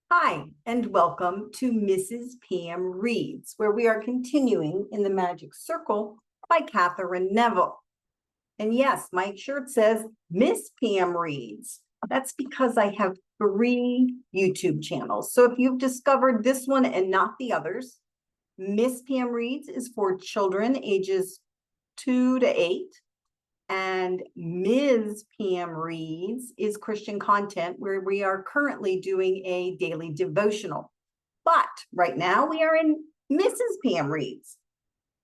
Hi, and welcome to Mrs. PM Reads, where we are continuing in the Magic Circle by Katherine Neville. And yes, my shirt says Miss PM Reads. That's because I have 3 YouTube channels. So if you've discovered this one and not the others, Miss PM Reads is for children ages 2 to 8. And Ms. PM Reads is Christian content where we are currently doing a daily devotional. But right now we are in Mrs. PM Reads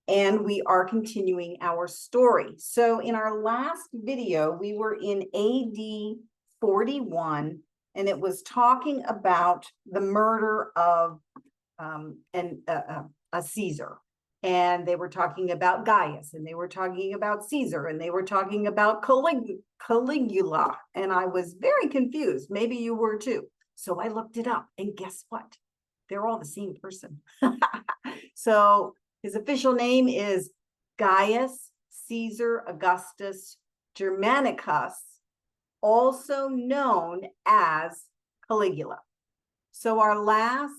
and we are continuing our story. So in our last video, we were in AD 41 and it was talking about the murder of a Caesar. And they were talking about Gaius, and they were talking about Caesar, and they were talking about Caligula. And I was very confused. Maybe you were too. So I looked it up, and guess what? They're all the same person. So his official name is Gaius Caesar Augustus Germanicus, also known as Caligula. So our last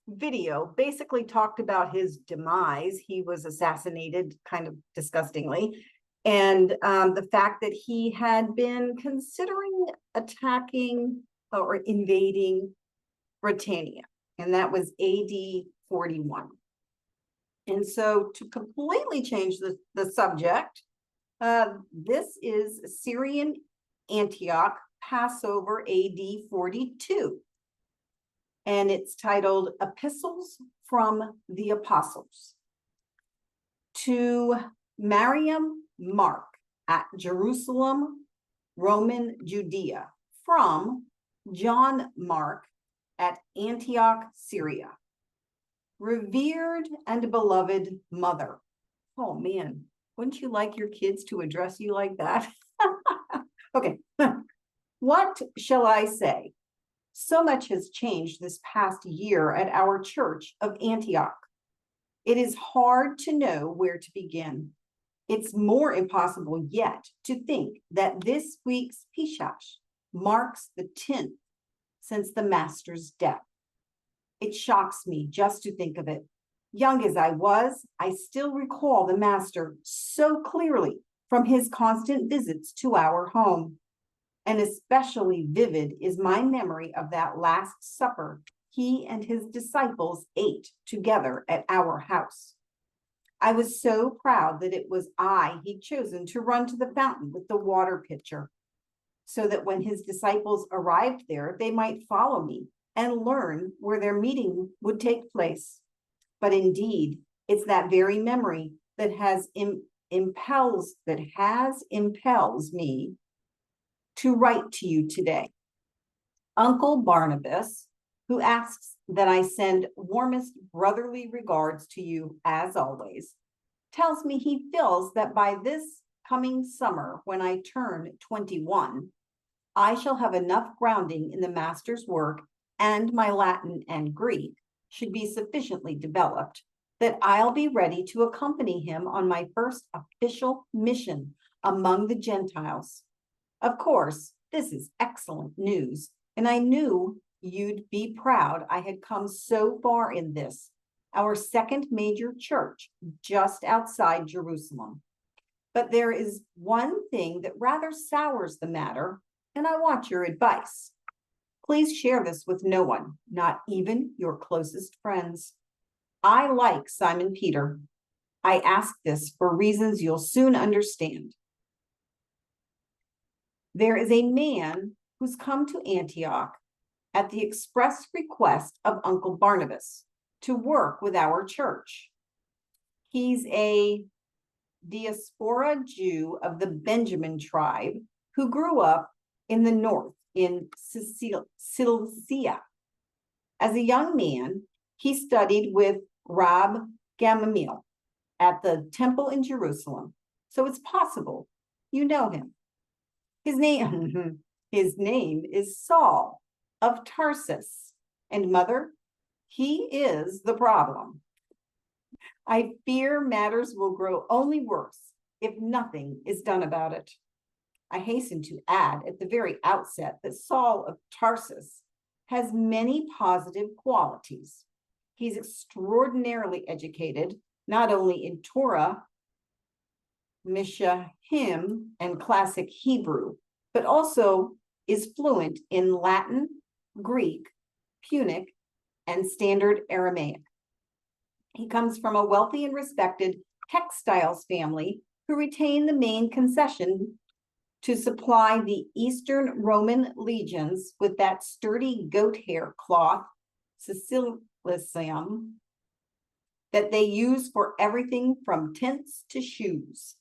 video basically talked about his demise. He was assassinated kind of disgustingly, and the fact that he had been considering attacking or invading Britannia, and that was AD 41. And so to completely change the subject, this is Syrian Antioch Passover AD 42. And it's titled Epistles from the Apostles. To Mariam Mark at Jerusalem, Roman Judea, from John Mark at Antioch, Syria. Revered and beloved mother. Oh man, wouldn't you like your kids to address you like that? Okay, what shall I say? So much has changed this past year at our church of Antioch. It is hard to know where to begin. It's more impossible yet to think that this week's Pesach marks the 10th since the Master's death. It shocks me just to think of it. Young as I was, I still recall the Master so clearly from his constant visits to our home. And especially vivid is my memory of that Last Supper he and his disciples ate together at our house. I was so proud that it was I he'd chosen to run to the fountain with the water pitcher, so that when his disciples arrived there, they might follow me and learn where their meeting would take place. But indeed, it's that very memory that impels me to write to you today. Uncle Barnabas, who asks that I send warmest brotherly regards to you as always, tells me he feels that by this coming summer, when I turn 21, I shall have enough grounding in the Master's work, and my Latin and Greek should be sufficiently developed that I'll be ready to accompany him on my first official mission among the Gentiles. Of course, this is excellent news, and I knew you'd be proud I had come so far in this, our second major church just outside Jerusalem. But there is one thing that rather sours the matter, and I want your advice. Please share this with no one, not even your closest friends. I like Simon Peter. I ask this for reasons you'll soon understand. There is a man who's come to Antioch at the express request of Uncle Barnabas to work with our church. He's a diaspora Jew of the Benjamin tribe who grew up in the north in Cilicia. As a young man, he studied with Rab Gamaliel at the temple in Jerusalem, so it's possible you know him. His name is Saul of Tarsus. And mother, he is the problem. I fear matters will grow only worse if nothing is done about it. I hasten to add at the very outset that Saul of Tarsus has many positive qualities. He's extraordinarily educated, not only in Torah, Mishahim, and classic Hebrew, but also is fluent in Latin, Greek, Punic, and Standard Aramaic. He comes from a wealthy and respected textiles family who retained the main concession to supply the Eastern Roman legions with that sturdy goat hair cloth, Sicilium, that they use for everything from tents to shoes.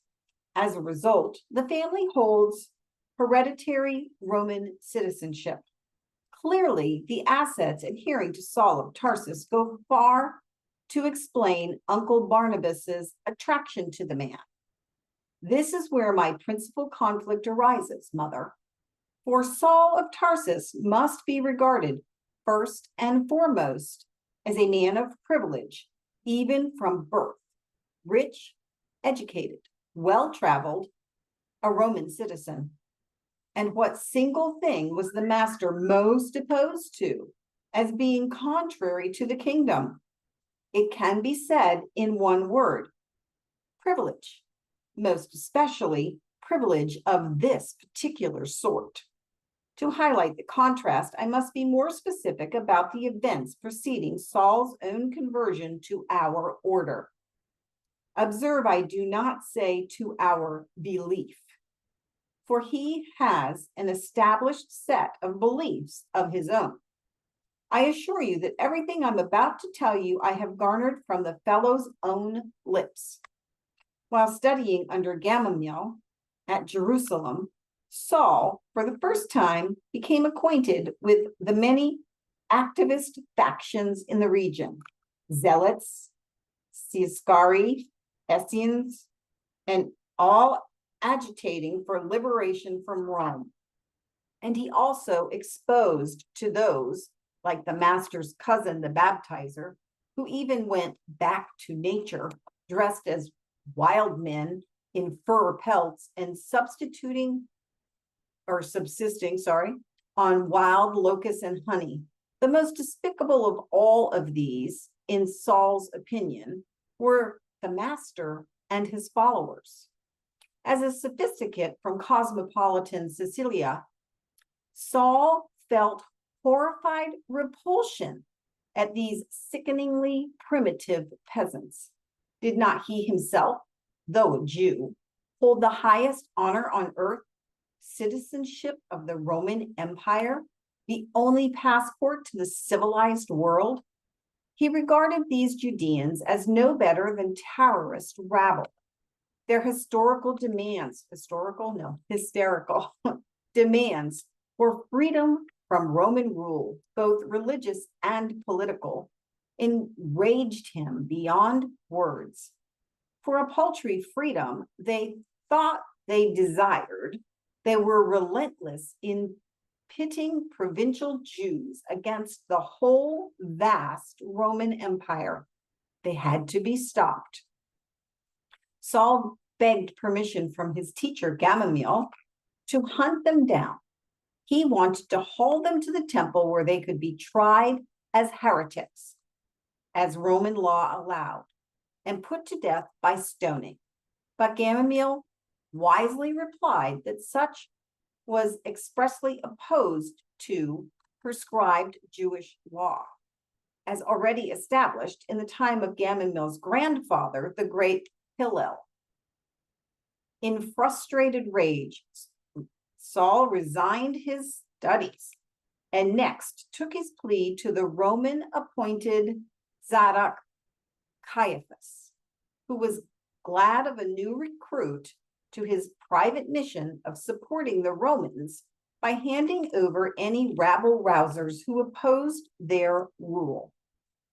As a result, the family holds hereditary Roman citizenship. Clearly, the assets adhering to Saul of Tarsus go far to explain Uncle Barnabas's attraction to the man. This is where my principal conflict arises, Mother. For Saul of Tarsus must be regarded first and foremost as a man of privilege, even from birth, rich, educated, well-traveled, a Roman citizen. And what single thing was the master most opposed to as being contrary to the kingdom? It can be said in one word: privilege, most especially privilege of this particular sort. To highlight the contrast, I must be more specific about the events preceding Saul's own conversion to our order. Observe, I do not say to our belief, for he has an established set of beliefs of his own. I assure you that everything I'm about to tell you I have garnered from the fellow's own lips. While studying under Gamaliel at Jerusalem, Saul, for the first time, became acquainted with the many activist factions in the region: Zealots, Sicarii, Essenes, and all agitating for liberation from Rome. And he also exposed to those, like the master's cousin, the baptizer, who even went back to nature, dressed as wild men in fur pelts and subsisting, on wild locusts and honey. The most despicable of all of these, in Saul's opinion, were the master and his followers. As a sophisticate from cosmopolitan Sicilia, Saul felt horrified repulsion at these sickeningly primitive peasants. Did not he himself, though a Jew, hold the highest honor on earth, citizenship of the Roman Empire, the only passport to the civilized world? He regarded these Judeans as no better than terrorist rabble. Their hysterical demands for freedom from Roman rule, both religious and political, enraged him beyond words. For a paltry freedom they thought they desired, they were relentless in pitting provincial Jews against the whole vast Roman Empire. They had to be stopped. Saul begged permission from his teacher Gamaliel to hunt them down. He wanted to haul them to the temple where they could be tried as heretics, as Roman law allowed, and put to death by stoning. But Gamaliel wisely replied that such was expressly opposed to prescribed Jewish law, as already established in the time of Gamaliel's grandfather, the great Hillel. In frustrated rage, Saul resigned his studies and next took his plea to the Roman appointed Zadok Caiaphas, who was glad of a new recruit to his private mission of supporting the Romans by handing over any rabble-rousers who opposed their rule.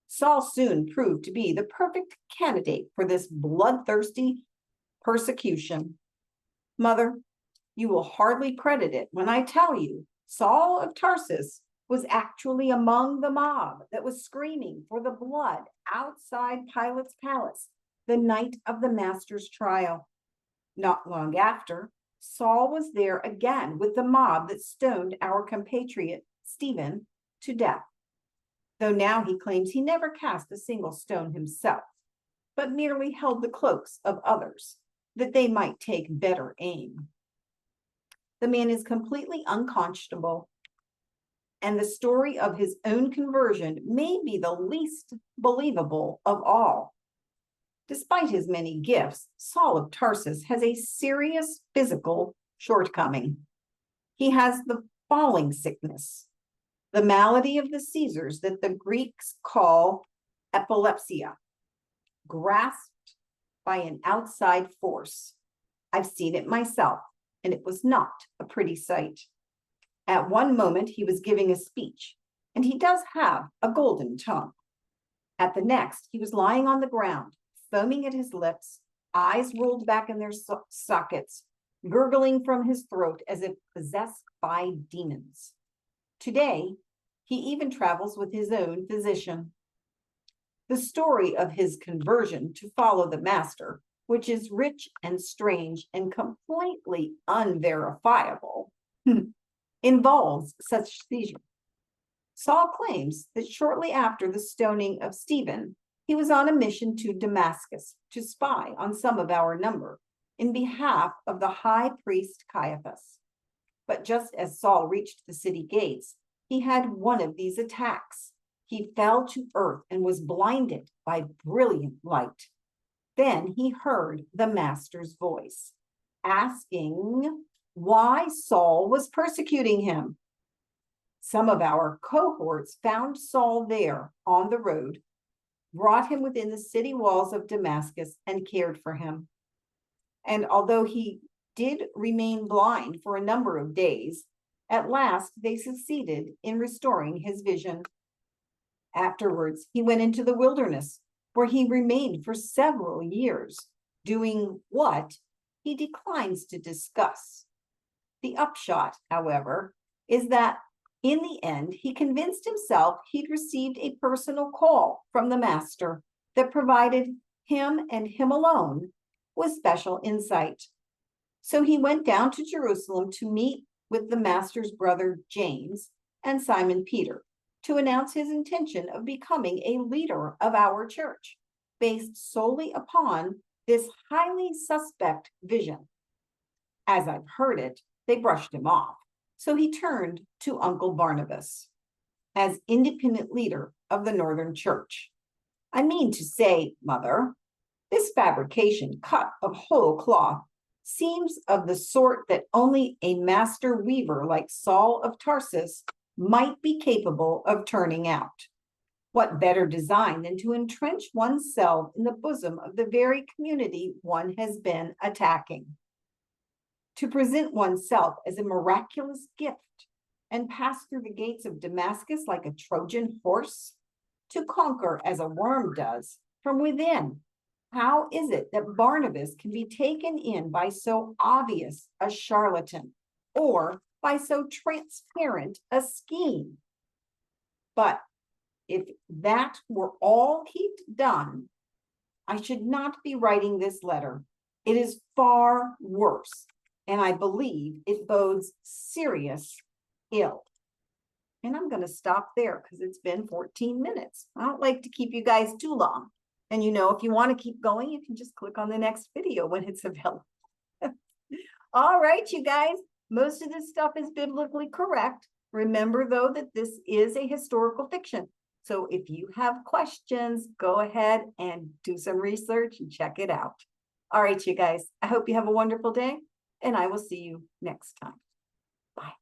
Saul soon proved to be the perfect candidate for this bloodthirsty persecution. Mother, you will hardly credit it when I tell you Saul of Tarsus was actually among the mob that was screaming for the blood outside Pilate's palace the night of the master's trial. Not long after, Saul was there again with the mob that stoned our compatriot Stephen to death, though now he claims he never cast a single stone himself, but merely held the cloaks of others, that they might take better aim. The man is completely unconscionable, and the story of his own conversion may be the least believable of all. Despite his many gifts, Saul of Tarsus has a serious physical shortcoming. He has the falling sickness, the malady of the Caesars that the Greeks call epilepsia, grasped by an outside force. I've seen it myself, and it was not a pretty sight. At one moment, he was giving a speech, and he does have a golden tongue. At the next, he was lying on the ground, foaming at his lips, eyes rolled back in their sockets, gurgling from his throat as if possessed by demons. Today, he even travels with his own physician. The story of his conversion to follow the master, which is rich and strange and completely unverifiable, involves such seizure. Saul claims that shortly after the stoning of Stephen, he was on a mission to Damascus to spy on some of our number in behalf of the high priest Caiaphas. But just as Saul reached the city gates, he had one of these attacks. He fell to earth and was blinded by brilliant light. Then he heard the master's voice, asking why Saul was persecuting him. Some of our cohorts found Saul there on the road, brought him within the city walls of Damascus, and cared for him. And although he did remain blind for a number of days, at last they succeeded in restoring his vision. Afterwards, he went into the wilderness, where he remained for several years, doing what he declines to discuss. The upshot, however, is that in the end, he convinced himself he'd received a personal call from the master that provided him and him alone with special insight. So he went down to Jerusalem to meet with the master's brother James and Simon Peter to announce his intention of becoming a leader of our church, based solely upon this highly suspect vision. As I've heard it, they brushed him off. So he turned to Uncle Barnabas as independent leader of the Northern Church. I mean to say, Mother, this fabrication cut of whole cloth seems of the sort that only a master weaver like Saul of Tarsus might be capable of turning out. What better design than to entrench oneself in the bosom of the very community one has been attacking? To present oneself as a miraculous gift and pass through the gates of Damascus like a Trojan horse, to conquer as a worm does from within. How is it that Barnabas can be taken in by so obvious a charlatan, or by so transparent a scheme? But if that were all he'd done, I should not be writing this letter. It is far worse, and I believe it bodes serious ill. And I'm going to stop there because it's been 14 minutes. I don't like to keep you guys too long. And you know, if you want to keep going, you can just click on the next video when it's available. All right, you guys, most of this stuff is biblically correct. Remember, though, that this is a historical fiction. So if you have questions, go ahead and do some research and check it out. All right, you guys, I hope you have a wonderful day, and I will see you next time. Bye.